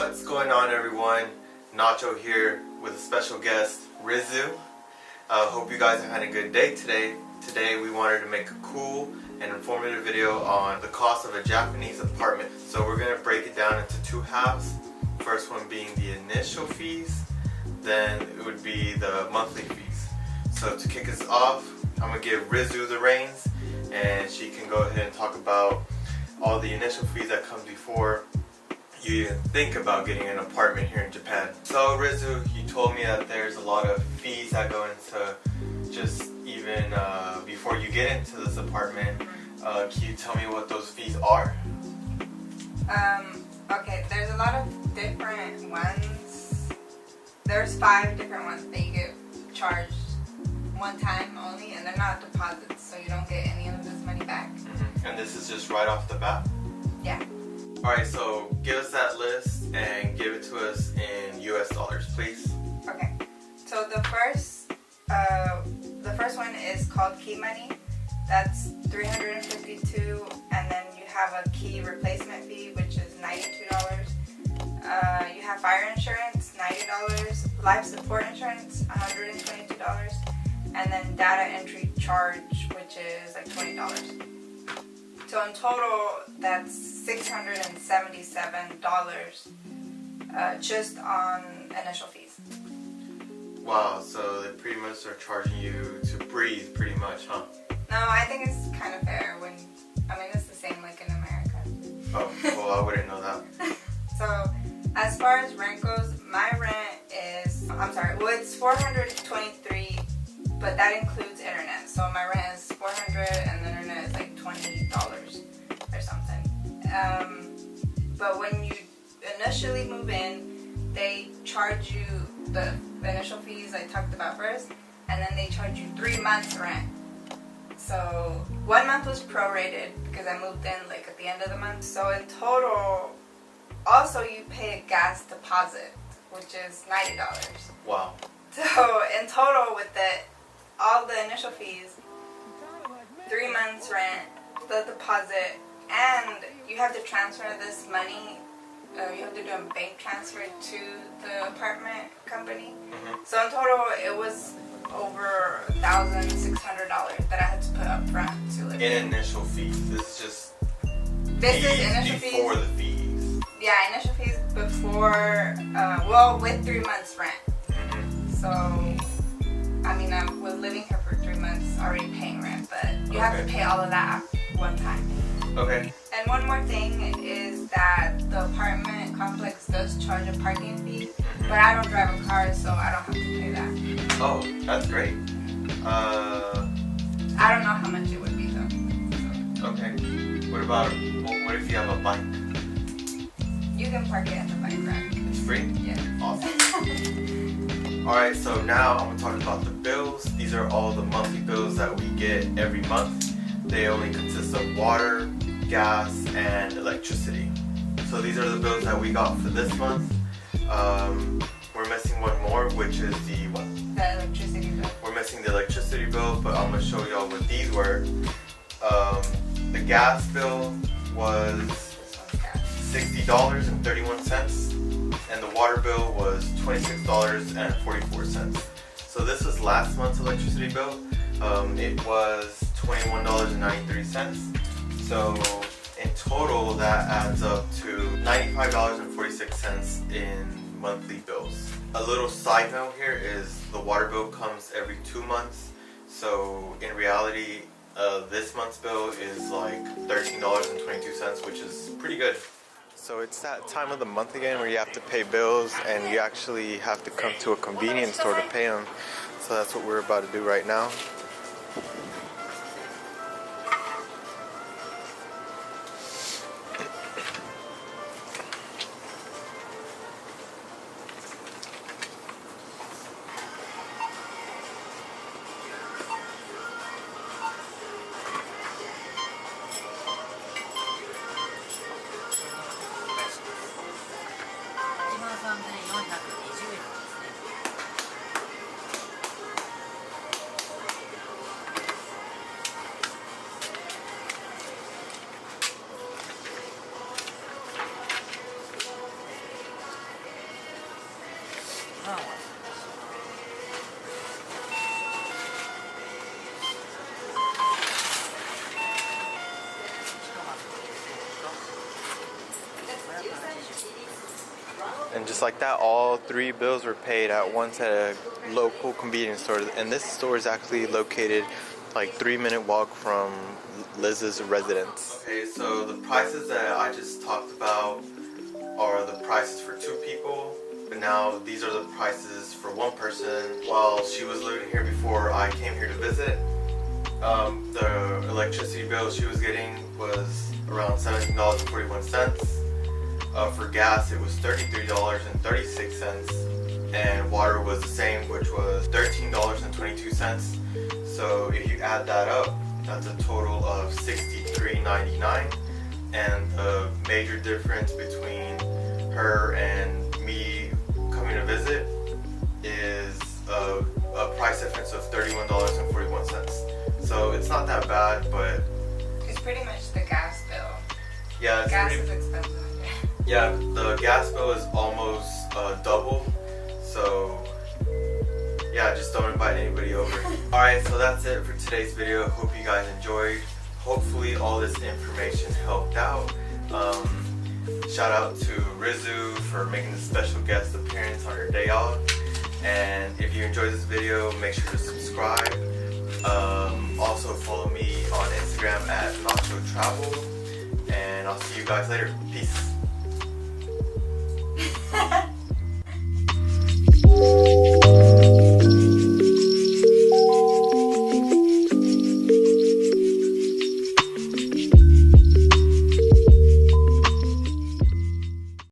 What's going on, everyone? Nacho here with a special guest, Rizu. Hope you guys are having a good day today. Today we wanted to make a cool and informative video on the cost of a Japanese apartment. So we're going to break it down into two halves. First one being the initial fees, then it would be the monthly fees. So to kick us off, I'm going to give Rizu the reins and she can go ahead and talk about all the initial fees that come before you even think about getting an apartment here in Japan. So Rizu, you told me that there's a lot of fees that go into just even before you get into this apartment. Can you tell me what those fees are? Okay, there's a lot of different ones. There's 5 different ones that you get charged one time only, and they're not deposits, so you don't get any of this money back. And this is just right off the bat? Yeah. Alright, so give us that list and give it to us in US dollars, please. Okay. So the first one is called key money. That's $352, and then you have a key replacement fee, which is $92. You have fire insurance, $90. Life support insurance, $122, and then data entry charge, which is like $20. So in total, that's $677 just on initial fees. Wow, so they pretty much are charging you to breathe pretty much, huh? No, I think it's kind of fair when, I mean, it's the same like in America. Oh, well, I wouldn't know that. So as far as rent goes, my rent is, it's $423, but that includes internet. So my rent is $400 and the internet is like $20 or something. But when you initially move in, they charge you the initial fees I talked about first, and then they charge you 3 months rent. So 1 month was prorated because I moved in like at the end of the month. So in total, also you pay a gas deposit, which is $90. Wow. So in total with all the initial fees, 3 months rent, the deposit, and you have to transfer this money. You have to do a bank transfer to the apartment company. So in total, it was over $1,600 that I had to put up front to live in initial fees. This is just initial fees before the fees. Yeah, initial fees before. With 3 months rent. So I mean, I was living here for 3 months already paying rent, but you have to pay all of that one time. Okay. And one more thing is that the apartment complex does charge a parking fee, but I don't drive a car, so I don't have to pay that. Oh, that's great. I don't know how much it would be though. So. Okay. What if you have a bike? You can park it at the bike rack. It's free? Yeah. Awesome. Alright, so now I'm going to talk about the bills. These are all the monthly bills that we get every month. They only consist of water, gas, and electricity. So these are the bills that we got for this month. We're missing one more, which is the what? The electricity bill. We're missing the electricity bill, but I'm going to show y'all what these were. The gas bill was $60.31, and the water bill was $26.44. So this was last month's electricity bill. It was $21.93. So in total, that adds up to $95.46 in monthly bills. A little side note here is the water bill comes every 2 months. So in reality, this month's bill is like $13.22, which is pretty good. So it's that time of the month again where you have to pay bills and you actually have to come to a convenience store to pay them. So that's what we're about to do right now. And just like that, all 3 bills were paid at once at a local convenience store. And this store is actually located like 3-minute walk from Liz's residence. Okay, so the prices that I just talked about are the prices for 2 people. But now these are the prices for 1 person. While she was living here before I came here to visit, the electricity bill she was getting was around $17.41. For gas, it was $33.36, and water was the same, which was $13.22. So if you add that up, that's a total of $63.99. And the major difference between her and me coming to visit is a price difference of $31.41. So it's not that bad, but it's pretty much the gas bill. Yeah, gas is expensive. Yeah, the gas bill is almost double, so yeah, just don't invite anybody over. Alright, so that's it for today's video. Hope you guys enjoyed. Hopefully all this information helped out. Shout out to Rizu for making a special guest appearance on her day off. And if you enjoyed this video, make sure to subscribe. Also follow me on Instagram at Ignacio Travel. And I'll see you guys later. Peace.